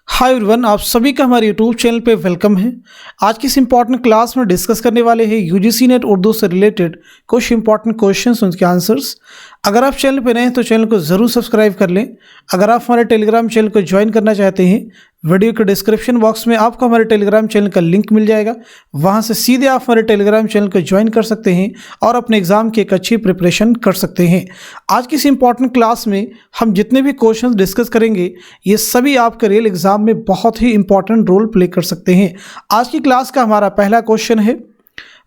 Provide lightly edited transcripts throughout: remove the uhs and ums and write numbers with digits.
Hi everyone, आप सभी का हमारे यूट्यूब चैनल पे वेलकम है। आज की इस इंपॉर्टेंट क्लास में डिस्कस करने वाले हैं यूजीसी नेट उर्दू से रिलेटेड कुछ इंपॉर्टेंट क्वेश्चंस, उनके आंसर्स। अगर आप चैनल पे नए हैं तो चैनल को ज़रूर सब्सक्राइब कर लें। अगर आप हमारे टेलीग्राम चैनल को ज्वाइन करना चाहते हैं, वीडियो के डिस्क्रिप्शन बॉक्स में आपको हमारे टेलीग्राम चैनल का लिंक मिल जाएगा। वहाँ से सीधे आप हमारे टेलीग्राम चैनल को ज्वाइन कर सकते हैं और अपने एग्ज़ाम की एक अच्छी प्रिपरेशन कर सकते हैं। आज की इस इंपॉर्टेंट क्लास में हम जितने भी क्वेश्चंस डिस्कस करेंगे, ये सभी आपके रियल एग्ज़ाम में बहुत ही इंपॉर्टेंट रोल प्ले कर सकते हैं। आज की क्लास का हमारा पहला क्वेश्चन है,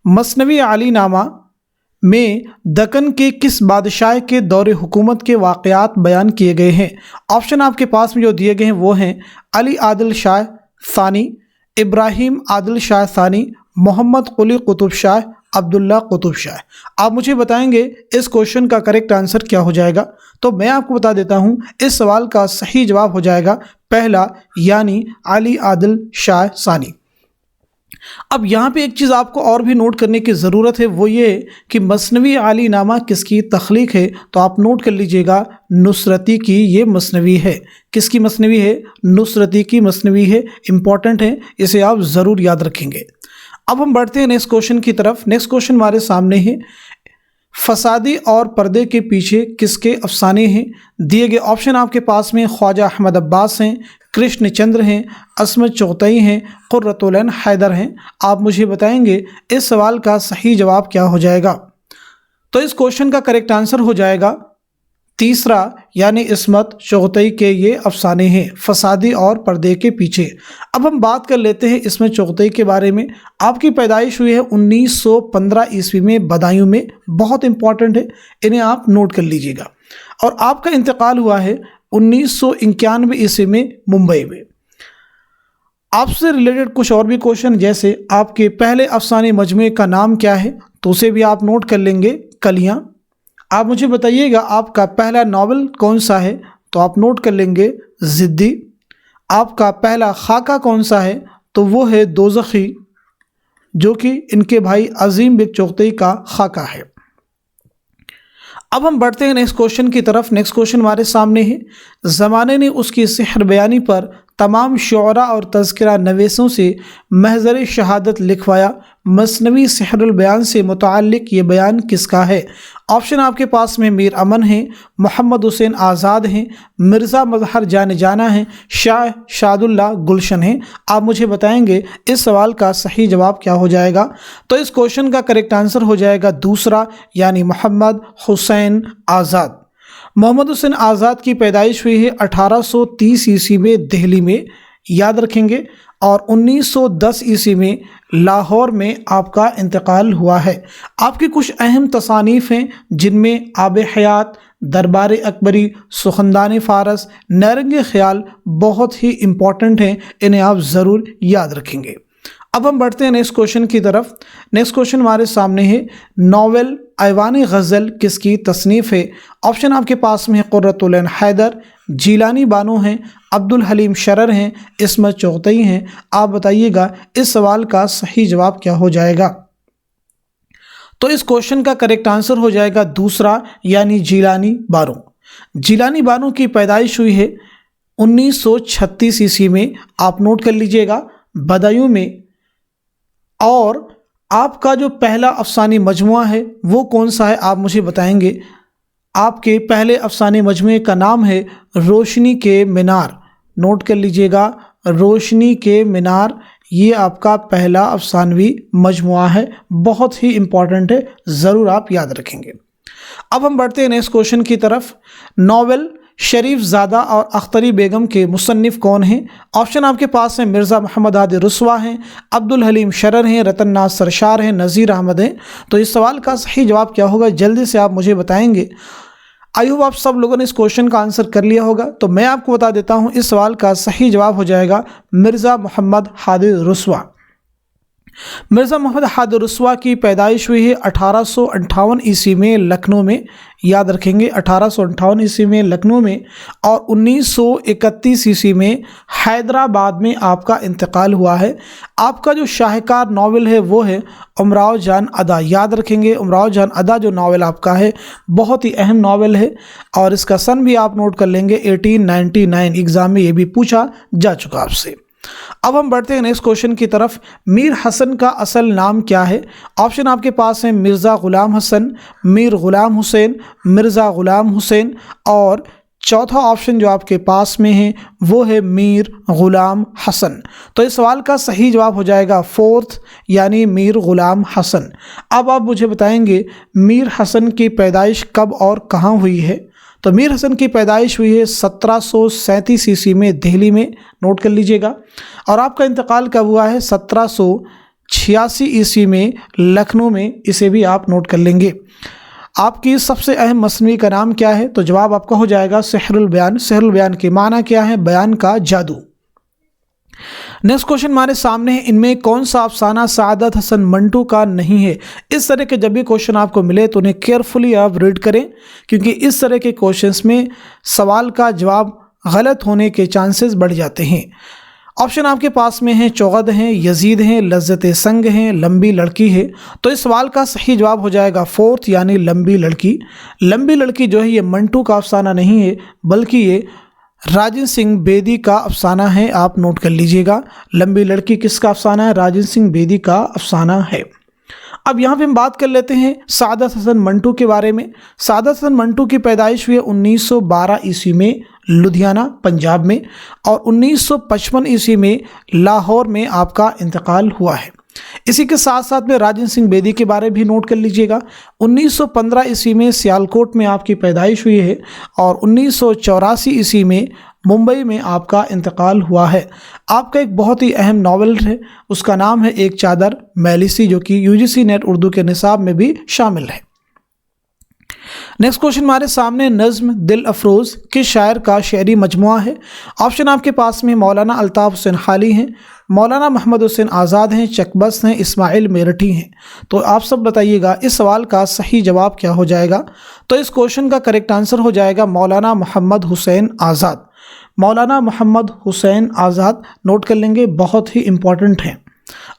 मसनवी अली नामा में दक्कन के किस बादशाह के दौरे हुकूमत के वाक़यात बयान किए गए हैं। ऑप्शन आपके पास में जो दिए गए हैं वो हैं अली आदिल शाह सानी, इब्राहिम आदिल शाह सानी, मोहम्मद कुली कुतुब शाह, अब्दुल्ला कुतुब शाह। आप मुझे बताएंगे इस क्वेश्चन का करेक्ट आंसर क्या हो जाएगा। तो मैं आपको बता देता हूं, इस सवाल का सही जवाब हो जाएगा पहला, यानी अली आदिल शाह सानी। अब यहाँ पे एक चीज़ आपको और भी नोट करने की ज़रूरत है, वो ये कि मसनवी अली नामा किसकी तख्लीक है। तो आप नोट कर लीजिएगा, नुसरती की ये मसनवी है। किसकी मसनवी है? नुसरती की मसनवी है। इम्पॉर्टेंट है, इसे आप ज़रूर याद रखेंगे। अब हम बढ़ते हैं नेक्स्ट क्वेश्चन की तरफ। नेक्स्ट क्वेश्चन हमारे सामने है, फसादी और पर्दे के पीछे किसके अफसाने हैं। दिए गए ऑप्शन आपके पास में ख्वाजा अहमद अब्बास हैं, कृष्ण चंद्र हैं, असमत चौतई हैं, कुर्रतुल ऐन हैदर हैं। आप मुझे बताएंगे इस सवाल का सही जवाब क्या हो जाएगा। तो इस क्वेश्चन का करेक्ट आंसर हो जाएगा तीसरा, यानी इसमत चौतई के ये अफसाने हैं, फसादी और पर्दे के पीछे। अब हम बात कर लेते हैं इसमत चौतई के बारे में। आपकी पैदाइश हुई है 1915 ईस्वी में बदायूं में। बहुत इंपॉर्टेंट है, इन्हें आप नोट कर लीजिएगा। और आपका इंतकाल हुआ है 1991 ईस्वी में मुंबई में। आपसे रिलेटेड कुछ और भी क्वेश्चन, जैसे आपके पहले अफसाने मजमूए का नाम क्या है, तो उसे भी आप नोट कर लेंगे, कलियाँ। आप मुझे बताइएगा आपका पहला नावल कौन सा है, तो आप नोट कर लेंगे, ज़िद्दी। आपका पहला खाका कौन सा है, तो वो है दोज़खी, जो कि इनके भाई अजीम बेग चौतई का खाका है। अब हम बढ़ते हैं नेक्स्ट क्वेश्चन की तरफ। नेक्स्ट क्वेश्चन हमारे सामने है, ज़माने ने उसकी सिहर बयानी पर तमाम शुअरा और तज़किरा नवीसों से महज़र शहादत लिखवाया। मसनवी सिहरुल बयान से मुताल्लिक़ ये बयान किसका है। ऑप्शन आपके पास में मीर अमन हैं, मोहम्मद हुसैन आज़ाद हैं, मिर्ज़ा मज़हर जाने जाना हैं, शाह शादुल्ला गुलशन हैं। आप मुझे बताएंगे इस सवाल का सही जवाब क्या हो जाएगा। तो इस क्वेश्चन का करेक्ट आंसर हो जाएगा दूसरा, यानी मोहम्मद हुसैन आज़ाद। मोहम्मद हुसैन आज़ाद की पैदाइश हुई है 1830 ईस्वी में दिल्ली में, याद रखेंगे। और 1910 ईस्वी में लाहौर में आपका इंतकाल हुआ है। आपकी कुछ अहम तसानीफ़ हैं, जिनमें आब हयात, दरबार अकबरी, सुखनदान फ़ारस, नरंग ख़याल बहुत ही इम्पॉर्टेंट हैं, इन्हें आप ज़रूर याद रखेंगे। अब हम बढ़ते हैं नेक्स्ट क्वेश्चन की तरफ। नेक्स्ट क्वेश्चन हमारे सामने है, नावल ऐवान गज़ल किसकी तसनीफ़ है। ऑप्शन आपके पास में है कुर्रतुल ऐन हैदर, जीलानी बानो हैं, अब्दुल हलीम शरर हैं, इसमत चौतई हैं। आप बताइएगा इस सवाल का सही जवाब क्या हो जाएगा। तो इस क्वेश्चन का करेक्ट आंसर हो जाएगा दूसरा, यानी जीलानी बानो। जीलानी बानो की पैदाइश हुई है 1936 ईस्वी में। आप नोट कर लीजिएगा, बदायूं में। और आपका जो पहला अफसानी मजमुआ है वो कौन सा है, आप मुझे बताएंगे। आपके पहले अफसाने मजमुए का नाम है रोशनी के मीनार। नोट कर लीजिएगा, रोशनी के मीनार, ये आपका पहला अफसानवी मजमुआ है। बहुत ही इम्पॉर्टेंट है, ज़रूर आप याद रखेंगे। अब हम बढ़ते हैं नेक्स्ट क्वेश्चन की तरफ। नावल शरीफ ज़ादा और अख्तरी बेगम के मुसन्निफ़ कौन हैं। ऑप्शन आपके पास हैं मिर्ज़ा मोहम्मद आदि रुस्वा हैं, अब्दुल हलीम शरर हैं, रतन नाज सरशार हैं, नज़ीर अहमद हैं। तो इस सवाल का सही जवाब क्या होगा, जल्दी से आप मुझे बताएंगे। आई होप आप सब लोगों ने इस क्वेश्चन का आंसर कर लिया होगा। तो मैं आपको बता देता हूँ, इस सवाल का सही जवाब हो जाएगा मिर्ज़ा मोहम्मद हादी रुस्वा। मिर्ज़ा मोहम्मद हादी रसवा की पैदाइश हुई है 1858 ईस्वी में लखनऊ में, याद रखेंगे 1858 ईस्वी में लखनऊ में, और 1931 ईस्वी में हैदराबाद में आपका इंतकाल हुआ है। आपका जो शाहकार नावल है वो है उमराव जान अदा, याद रखेंगे उमराव जान अदा जो नावल आपका है बहुत ही अहम नावल है, और इसका सन भी आप नोट कर लेंगे 1899, एग्ज़ाम में ये भी पूछा जा चुका आपसे। अब हम बढ़ते हैं नेक्स्ट क्वेश्चन की तरफ। मीर हसन का असल नाम क्या है? ऑप्शन आपके पास है मिर्ज़ा ग़ुलाम हसन, मीर ग़ुलाम हुसैन, मिर्ज़ा ग़ुलाम हुसैन, और चौथा ऑप्शन जो आपके पास में है वो है मीर ग़ुलाम हसन। तो इस सवाल का सही जवाब हो जाएगा फोर्थ, यानी मीर ग़ुलाम हसन। अब आप मुझे बताएंगे मीर हसन की पैदाइश कब और कहाँ हुई है? तो मीर हसन की पैदाइश हुई है 1737 ईस्वी में दिल्ली में, नोट कर लीजिएगा, और आपका इंतकाल कब हुआ है? 1786 ईस्वी में लखनऊ में, इसे भी आप नोट कर लेंगे। आपकी सबसे अहम मसनवी का नाम क्या है? तो जवाब आपका हो जाएगा सिहरुल बयान। सिहरुल बयान के माना क्या है? बयान का जादू। नेक्स्ट क्वेश्चन हमारे सामने है, इनमें कौन सा अफसाना सादत हसन मंटू का नहीं है? इस तरह के जब भी क्वेश्चन आपको मिले तो उन्हें केयरफुली आप रीड करें, क्योंकि इस तरह के क्वेश्चंस में सवाल का जवाब गलत होने के चांसेस बढ़ जाते हैं। ऑप्शन आपके पास में है चौगद हैं, यजीद हैं, लज्जत संग हैं, लंबी लड़की है। तो इस सवाल का सही जवाब हो जाएगा फोर्थ, यानी लंबी लड़की। लंबी लड़की जो है ये मंटू का अफसाना नहीं है, बल्कि ये राजन सिंह बेदी का अफसाना है, आप नोट कर लीजिएगा। लंबी लड़की किसका अफसाना है? राजन सिंह बेदी का अफसाना है। अब यहाँ पे हम बात कर लेते हैं सादत हसन मंटू के बारे में। सादत हसन मंटू की पैदाइश हुई है 1912 ईस्वी में लुधियाना पंजाब में, और 1955 ईस्वी में लाहौर में आपका इंतकाल हुआ है। इसी के साथ साथ में राजन सिंह बेदी के बारे भी नोट कर लीजिएगा। 1915 ईस्वी में सियालकोट में आपकी पैदाइश हुई है, और 1984 ईस्वी में मुंबई में आपका इंतकाल हुआ है। आपका एक बहुत ही अहम नावल है, उसका नाम है एक चादर मैली सी, जो कि यूजीसी नेट उर्दू के निसाब में भी शामिल है। नेक्स्ट क्वेश्चन हमारे सामने, नज़्म दिल अफरोज़ किस शायर का शेरी मजमुआ है? ऑप्शन आपके पास में मौलाना अल्ताफ़ हुसैन हाली हैं, मौलाना मोहम्मद हुसैन आज़ाद हैं, चकबस्त हैं, इस्माइल मेरठी हैं। तो आप सब बताइएगा इस सवाल का सही जवाब क्या हो जाएगा? तो इस क्वेश्चन का करेक्ट आंसर हो जाएगा मौलाना मोहम्मद हुसैन आज़ाद। मौलाना मोहम्मद हुसैन आज़ाद नोट कर लेंगे, बहुत ही इंपॉर्टेंट हैं।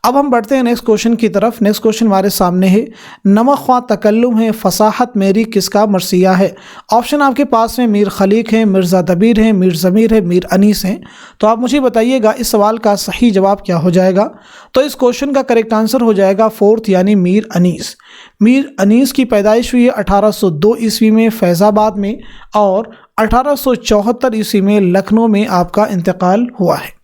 अब हम बढ़ते हैं नेक्स्ट क्वेश्चन की तरफ। नेक्स्ट क्वेश्चन हमारे सामने है, नमक ख्वां तकल्लुम है, फसाहत मेरी किसका मरसिया है? ऑप्शन आपके पास में मीर खलीक हैं, मिर्ज़ा दबीर हैं, मीर ज़मीर है, मीर अनीस हैं। तो आप मुझे बताइएगा इस सवाल का सही जवाब क्या हो जाएगा? तो इस क्वेश्चन का करेक्ट आंसर हो जाएगा फोर्थ, यानी मीर अनीस। मीर अनीस की पैदाइश हुई है 1802 ईस्वी में फैज़ाबाद में, और 1874 ईस्वी में लखनऊ में आपका इंतकाल हुआ है।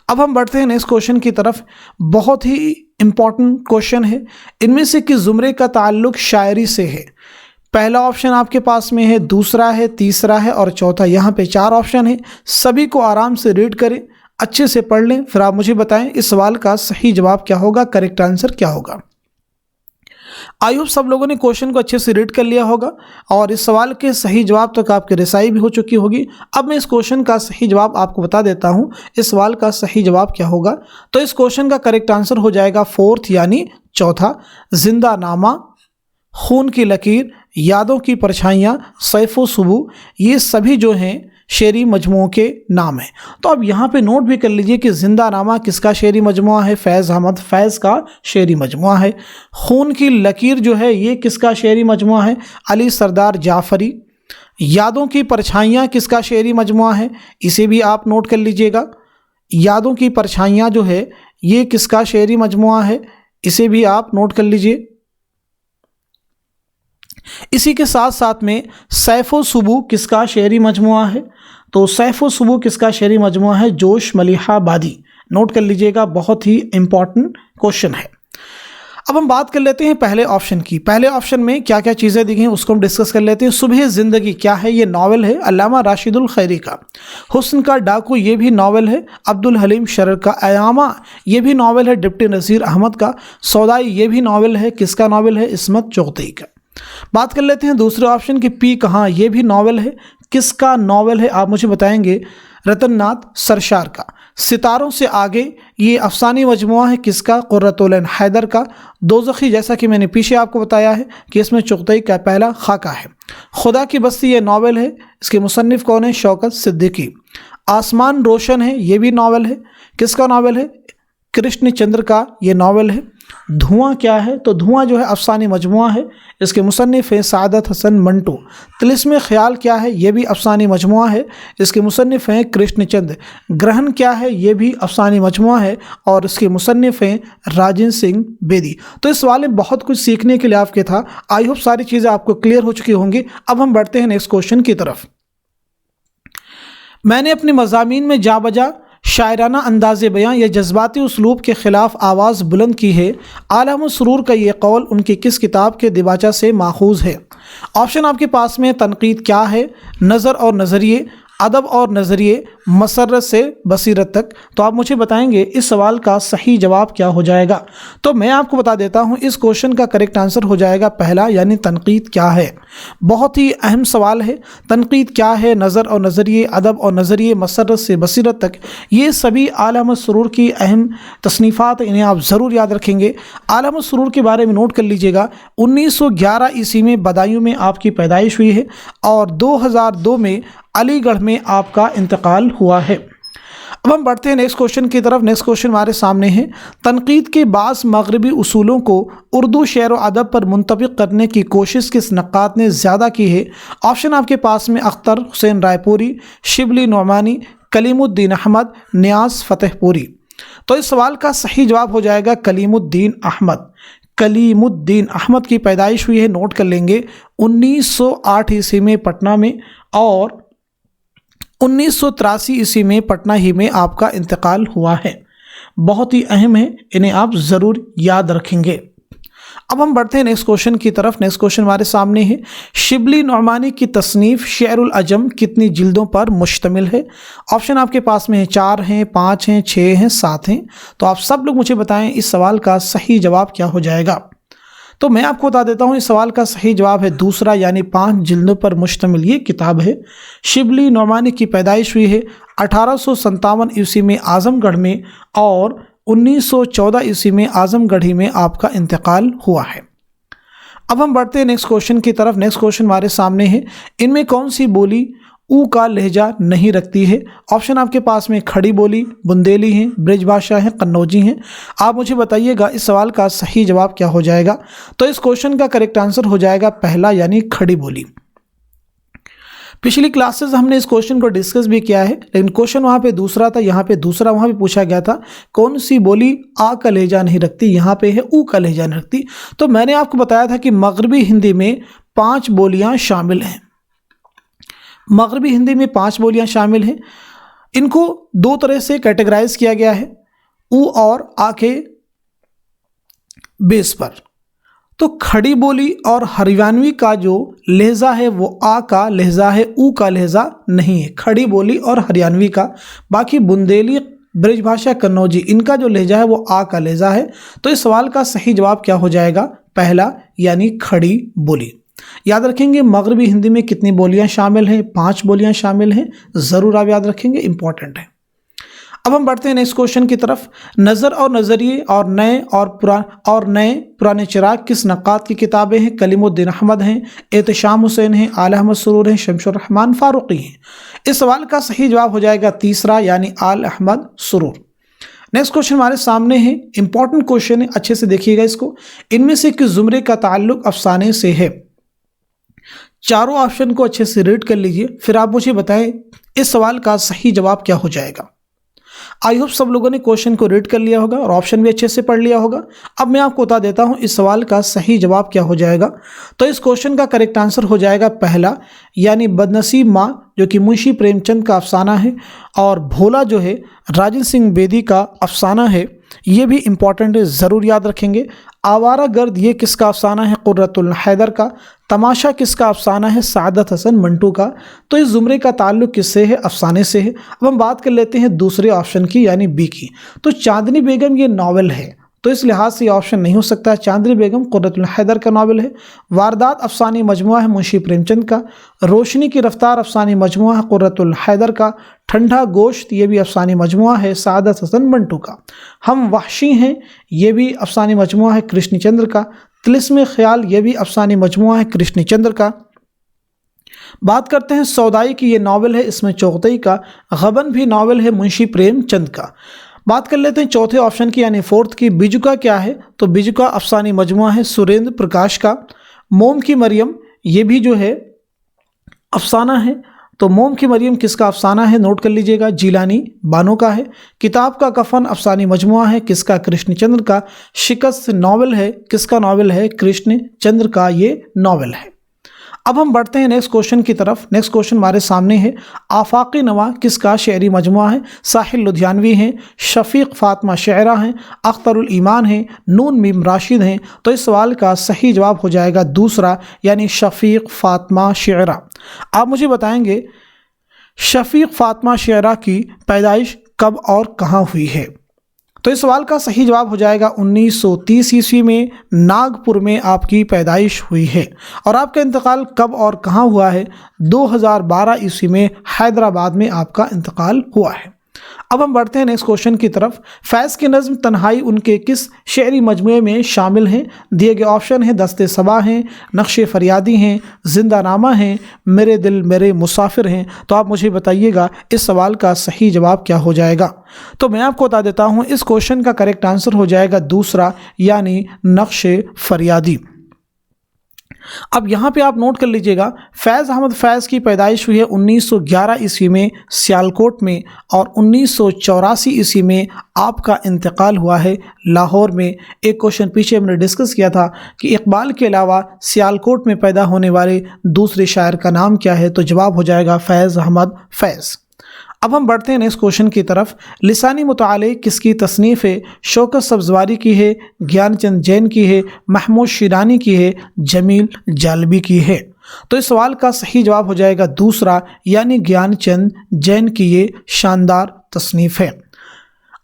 अब हम बढ़ते हैं नेक्स्ट क्वेश्चन की तरफ। बहुत ही इम्पॉर्टेंट क्वेश्चन है, इनमें से किस ज़ुमरे का ताल्लुक शायरी से है? पहला ऑप्शन आपके पास में है, दूसरा है, तीसरा है और चौथा। यहाँ पे 4 ऑप्शन है, सभी को आराम से रीड करें, अच्छे से पढ़ लें, फिर आप मुझे बताएं इस सवाल का सही जवाब क्या होगा, करेक्ट आंसर क्या होगा। आई होप सब लोगों ने क्वेश्चन को अच्छे से रीड कर लिया होगा, और इस सवाल के सही जवाब तक आपकी रिसाई भी हो चुकी होगी। अब मैं इस क्वेश्चन का सही जवाब आपको बता देता हूँ, इस सवाल का सही जवाब क्या होगा। तो इस क्वेश्चन का करेक्ट आंसर हो जाएगा फोर्थ, यानी चौथा। जिंदा नामा, खून की लकीर, यादों की परछाइयाँ, सैफ़ो सुबह, ये सभी जो हैं शेरी मजमुओं के नाम हैं। तो अब यहाँ पे नोट भी कर लीजिए कि जिंदा नामा किसका शेरी मजमुआ है? फैज़ अहमद फैज़ का शेरी मजमुआ है। खून की लकीर जो है ये किसका शेरी मजमुआ है? अली सरदार जाफ़री। यादों की परछाइयाँ किसका शेरी मजमुआ है? इसे भी आप नोट कर लीजिएगा। यादों की परछाइयाँ जो है ये किसका शेरी मजमुआ है? इसे भी आप नोट कर लीजिए। इसी के साथ साथ में सैफ़ो सुबह किसका शेरी मजमुआ है? तो सैफ़ो सुबह किसका शेरी मजमुआ है? जोश मलिहाबादी। नोट कर लीजिएगा, बहुत ही इंपॉर्टेंट क्वेश्चन है। अब हम बात कर लेते हैं पहले ऑप्शन की। पहले ऑप्शन में क्या क्या चीज़ें दी गई हैं उसको हम डिस्कस कर लेते हैं। सुबह ज़िंदगी क्या है? ये नावल है अल्लामा राशिदुल खैरी का। हुस्न का डाकू ये भी नावल है अब्दुल हलीम शरर का। अयामा ये भी नावल है डिप्टी नज़ीर अहमद का। सौदाई ये भी नावल है, किसका नावल है? इस्मत चुग़ती का। बात कर लेते हैं दूसरे ऑप्शन की, पी कहाँ, ये भी नावल है किस का नावल है? आप मुझे बताएंगे। रतन नाथ सरशार का। सितारों से आगे ये अफसानी मजमुआ है किसका? कुर्रतुल ऐन हैदर का। दोज़खी, जैसा कि मैंने पीछे आपको बताया है कि इसमें चुग़तई का पहला खाका है। खुदा की बस्ती ये नावल है, इसके मुसन्निफ़ कौन है? शौकत सिद्दीकी। आसमान रोशन है, ये भी नावल है, किसका नावल है? कृष्ण चंद्र का ये नावल है। धुआं क्या है? तो धुआं जो है अफसानी मजमुआ है, इसके मुसन्निफ़ हैं सादत हसन मंटू। तिलिस्म ख्याल क्या है? ये भी अफसानी मजमुआ है, इसके मुसन्निफ़ हैं कृष्ण चंद्र। ग्रहण क्या है? ये भी अफसानी मजमुआ है और इसके मुसन्निफ़ हैं राजेंद्र सिंह बेदी। तो इस सवाल में बहुत कुछ सीखने के लिए आपके था। आई होप सारी चीज़ें आपको क्लियर हो चुकी होंगी। अब हम बढ़ते हैं नेक्स्ट क्वेश्चन की तरफ। मैंने अपने मज़ामीन में जा बजा शायराना अंदाज़ बयां या जज्बाती उसलूब के ख़िलाफ़ आवाज़ बुलंद की है। आलम सुरूर का ये कौल उनकी किस किताब के दिबाचा से माखूज़ है? ऑप्शन आपके पास में तनकीद क्या है, नज़र और नज़रिए, अदब और नज़रिए, मसरत से बसीरत तक। तो आप मुझे बताएंगे इस सवाल का सही जवाब क्या हो जाएगा। तो मैं आपको बता देता हूं, इस क्वेश्चन का करेक्ट आंसर हो जाएगा पहला, यानी तनकीद क्या है। बहुत ही अहम सवाल है। तनकीद क्या है, नज़र और नज़रिए, अदब और नज़रिए, मसरत से बसीरत तक, ये सभी आलम सुरूर की अहम तसनीफ़ात, इन्हें आप ज़रूर याद रखेंगे। आलम सुरूर के बारे में नोट कर लीजिएगा। 1911 ईस्वी में बदायूं में आपकी पैदाइश हुई है और 2002 में अलीगढ़ में आपका इंतकाल हुआ है। अब हम बढ़ते हैं नेक्स्ट क्वेश्चन की तरफ। नेक्स्ट क्वेश्चन हमारे सामने है। तनकीद के बाज़ मगरबी उसूलों को उर्दू शेर व अदब पर मुंतबिक करने की कोशिश किस नक्कात ने ज़्यादा की है? ऑप्शन आपके पास में अख्तर हुसैन रायपुरी, शिबली नौमानी, कलीमुद्दीन अहमद, नियाज़ फतेहपुरी। तो इस सवाल का सही जवाब हो जाएगा कलीमुद्दीन अहमद। कलीमुद्दीन अहमद की पैदाइश हुई है, नोट कर लेंगे, 1908 ईस्वी में पटना में और 1983 ईस्वी में पटना ही में आपका इंतकाल हुआ है। बहुत ही अहम है, इन्हें आप ज़रूर याद रखेंगे। अब हम बढ़ते हैं नेक्स्ट क्वेश्चन की तरफ। नेक्स्ट क्वेश्चन हमारे सामने है। शिबली नौमानी की तसनीफ़ शेरुल अजम कितनी जिल्दों पर मुश्तमिल है? ऑप्शन आपके पास में है 4 हैं, 5 हैं, 6 हैं, 7 हैं। तो आप सब लोग मुझे बताएं इस सवाल का सही जवाब क्या हो जाएगा। तो मैं आपको बता देता हूँ, इस सवाल का सही जवाब है दूसरा, यानी 5 जिल्दों पर मुश्तमिल ये किताब है। शिबली नौमानी की पैदाइश हुई है 1857 ईस्वी में आज़मगढ़ में और 1914 ईस्वी में आज़मगढ़ी में आपका इंतकाल हुआ है। अब हम बढ़ते हैं नेक्स्ट क्वेश्चन की तरफ। नेक्स्ट क्वेश्चन हमारे सामने है। इनमें कौन सी बोली ऊ का लहजा नहीं रखती है? ऑप्शन आपके पास में खड़ी बोली, बुंदेली हैं, ब्रिज भाषा है, कन्नौजी हैं। आप मुझे बताइएगा इस सवाल का सही जवाब क्या हो जाएगा। तो इस क्वेश्चन का करेक्ट आंसर हो जाएगा पहला, यानी खड़ी बोली। पिछली क्लासेस हमने इस क्वेश्चन को डिस्कस भी किया है, लेकिन क्वेश्चन वहाँ पे दूसरा था, यहाँ पे दूसरा वहाँ भी पूछा गया था, कौन सी बोली आ का लहजा नहीं रखती? यहाँ पे है ऊ का लहजा नहीं रखती। तो मैंने आपको बताया था कि मगरबी हिंदी में 5 बोलियाँ शामिल हैं। मगरबी हिंदी में 5 बोलियाँ शामिल हैं। इनको 2 तरह से कैटेगराइज किया गया है, ऊ और आ के बेस पर। तो खड़ी बोली और हरियाणवी का जो लहजा है वो आ का लहजा है, ऊ का लहजा नहीं है। खड़ी बोली और हरियाणवी का। बाकी बुंदेली, ब्रजभाषा, कन्नौजी, इनका जो लहजा है वो आ का लहजा है। तो इस सवाल का सही जवाब क्या हो जाएगा? पहला, यानी खड़ी बोली। याद रखेंगे मगरबी हिंदी में कितनी बोलियां शामिल हैं? 5 बोलियां शामिल हैं, ज़रूर आप याद रखेंगे, इंपॉर्टेंट है। अब हम बढ़ते हैं नेक्स्ट क्वेश्चन की तरफ। नज़र और नज़रिए और नए पुराने चिराग किस नक्कात की किताबें हैं? कलीमुद्दीन अहमद हैं, एहतशाम हुसैन हैं, आल अहमद सुरूर हैं, शमशुर रहमान फारूकी हैं। इस सवाल का सही जवाब हो जाएगा तीसरा, यानी आल अहमद सुरूर। नेक्स्ट क्वेश्चन हमारे सामने है, इंपॉर्टेंट क्वेश्चन है, अच्छे से देखिएगा इसको। इनमें से किस जुमरे का ताल्लुक अफसाने से है? चारों ऑप्शन को अच्छे से रीड कर लीजिए, फिर आप मुझे बताएं इस सवाल का सही जवाब क्या हो जाएगा। आई होप सब लोगों ने क्वेश्चन को रीड कर लिया होगा और ऑप्शन भी अच्छे से पढ़ लिया होगा। अब मैं आपको बता देता हूं इस सवाल का सही जवाब क्या हो जाएगा। तो इस क्वेश्चन का करेक्ट आंसर हो जाएगा पहला, यानी बदनसीब माँ, जो कि मुंशी प्रेमचंद का अफसाना है, और भोला जो है राजेंद्र सिंह बेदी का अफसाना है। ये भी इंपॉर्टेंट है, ज़रूर याद रखेंगे। आवारा गर्द ये किसका अफसाना है? कुर्रतुल हैदर का। तमाशा किसका अफसाना है? सादत हसन मंटू का। तो इस जुमरे का ताल्लुक किससे है? अफसाने से है। अब हम बात कर लेते हैं दूसरे ऑप्शन की, यानी बी की। तो चांदनी बेगम ये नावल है, तो इस लिहाज से ये ऑप्शन नहीं हो सकता है। चांदनी बेगम कुर्रतुल हैदर का नावल है। वारदात अफसानी मजमुआ है मुंशी प्रेमचंद का। रोशनी की रफ्तार अफसानी मजमुआ है कुर्रतुल हैदर का। ठंडा गोश्त ये भी अफसानी मजमुआ है सादत हसन मंटू का। हम वहशी हैं ये भी अफसानी मजमुआ है कृष्णचंद्र का। तिलिस्म ख्याल ये भी अफसानी मजमुआ है कृष्णचंद्र का। बात करते हैं सौदाई की, ये नावल है इसमें चौगतई का। गबन भी नावल है मुंशी प्रेमचंद का। बात कर लेते हैं चौथे ऑप्शन की यानी फोर्थ की। बिजुका क्या है, तो बिजुका अफसानी मजमुआ है सुरेंद्र प्रकाश का। मोम की मरियम ये भी जो है अफसाना है, तो मोम की मरियम किसका अफसाना है, नोट कर लीजिएगा, जीलानी बानो का है। किताब का कफन अफसानी मजमुआ है, किसका, कृष्णचंद्र का। शिकस्त नावल है, किसका नावल है, कृष्णचंद्र का ये नावल है। अब हम बढ़ते हैं नेक्स्ट क्वेश्चन की तरफ। नेक्स्ट क्वेश्चन हमारे सामने है, आफाकी नवा किसका शेरी मजमुआ है। साहिल लुधियानवी हैं, शफीक फातिमा शायरा हैं, अख्तरुल ईमान हैं, नून मीम राशिद हैं। तो इस सवाल का सही जवाब हो जाएगा दूसरा यानी शफीक फातिमा शायरा। आप मुझे बताएंगे शफीक फातिमा शायरा की पैदाइश कब और कहाँ हुई है। तो इस सवाल का सही जवाब हो जाएगा 1930 ईस्वी में नागपुर में आपकी पैदाइश हुई है। और आपका इंतकाल कब और कहाँ हुआ है, 2012 ईस्वी में हैदराबाद में आपका इंतकाल हुआ है। अब हम बढ़ते हैं नेक्स्ट क्वेश्चन की तरफ। फैज़ की नज़्म तन्हाई उनके किस शेरी मजमुए में शामिल हैं। दिए गए ऑप्शन हैं दस्ते सबा हैं, नक्शे फरियादी हैं, जिंदा नामा हैं, मेरे दिल मेरे मुसाफिर हैं। तो आप मुझे बताइएगा इस सवाल का सही जवाब क्या हो जाएगा। तो मैं आपको बता देता हूँ इस क्वेश्चन का करेक्ट आंसर हो जाएगा दूसरा यानी नक्शे फरियादी। अब यहाँ पे आप नोट कर लीजिएगा, फैज़ अहमद फैज़ की पैदाइश हुई है 1911 ईस्वी में सियालकोट में, और 1984 ईस्वी में आपका इंतकाल हुआ है लाहौर में। एक क्वेश्चन पीछे हमने डिस्कस किया था कि इकबाल के अलावा सियालकोट में पैदा होने वाले दूसरे शायर का नाम क्या है, तो जवाब हो जाएगा फैज़ अहमद फैज़। अब हम बढ़ते हैं नेक्स्ट क्वेश्चन की तरफ। लिसानी मुताले किसकी तसनीफ़ है। शौकत सब्जवारी की है, ज्ञानचंद जैन की है, महमूद शिरानी की है, जमील जालबी की है। तो इस सवाल का सही जवाब हो जाएगा दूसरा यानी ज्ञानचंद जैन की ये शानदार तसनीफ़ है।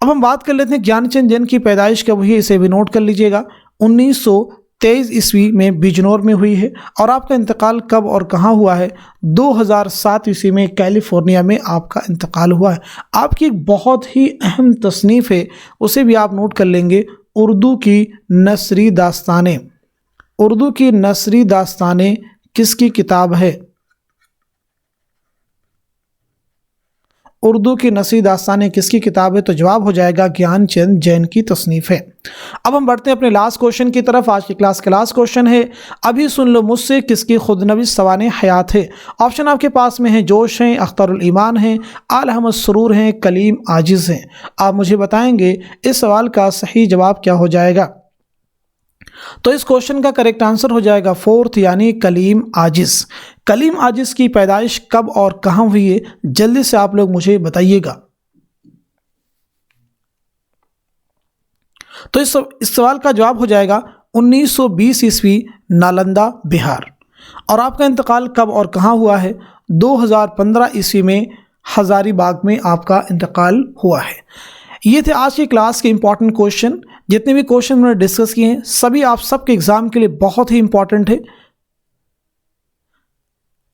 अब हम बात कर लेते हैं ज्ञानचंद जैन की पैदाइश कब हुई है, इसे भी नोट कर लीजिएगा। 1923 ईस्वी में बिजनौर में हुई है। और आपका इंतकाल कब और कहाँ हुआ है, 2007 ईस्वी में कैलिफोर्निया में आपका इंतकाल हुआ है। आपकी एक बहुत ही अहम तसनीफ़ है, उसे भी आप नोट कर लेंगे, उर्दू की नसरी दास्तानें। उर्दू की नसरी दास्तानें किसकी किताब है। उर्दू की नसरी दास्तानें किसकी किताब है, तो जवाब हो जाएगा ज्ञानचंद जैन की तसनीफ़ है। अब हम बढ़ते हैं अपने लास्ट क्वेश्चन की तरफ। आज की क्लास का लास्ट क्वेश्चन है, अभी सुन लो मुझसे किसकी खुदनवीस सवाने हयात है। ऑप्शन आपके पास में है, जोश हैं, अख्तरुल ईमान हैं, आल अहमद सरूर हैं, कलीम आजिज़ हैं। आप मुझे बताएंगे इस सवाल का सही जवाब क्या हो जाएगा। तो इस क्वेश्चन का करेक्ट आंसर हो जाएगा फोर्थ यानी कलीम आजिज़। कलीम आजिज़ की पैदाइश कब और कहाँ हुई है, जल्दी से आप लोग मुझे बताइएगा। तो इस सवाल का जवाब हो जाएगा 1920 ईस्वी नालंदा बिहार। और आपका इंतकाल कब और कहाँ हुआ है, 2015 ईस्वी में हज़ारीबाग में आपका इंतकाल हुआ है। ये थे आज की क्लास के इंपॉर्टेंट क्वेश्चन। जितने भी क्वेश्चन मैंने डिस्कस किए हैं सभी आप सबके एग्जाम के लिए बहुत ही इंपॉर्टेंट है।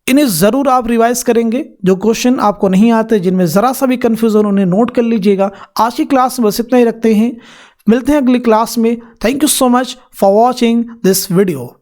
इन्हें ज़रूर आप रिवाइज करेंगे। जो क्वेश्चन आपको नहीं आते, जिनमें ज़रा सा भी कन्फ्यूजन, उन्हें नोट कर लीजिएगा। आज की क्लास में बस इतना ही रखते हैं, मिलते हैं अगली क्लास में। Thank you so much for watching this video.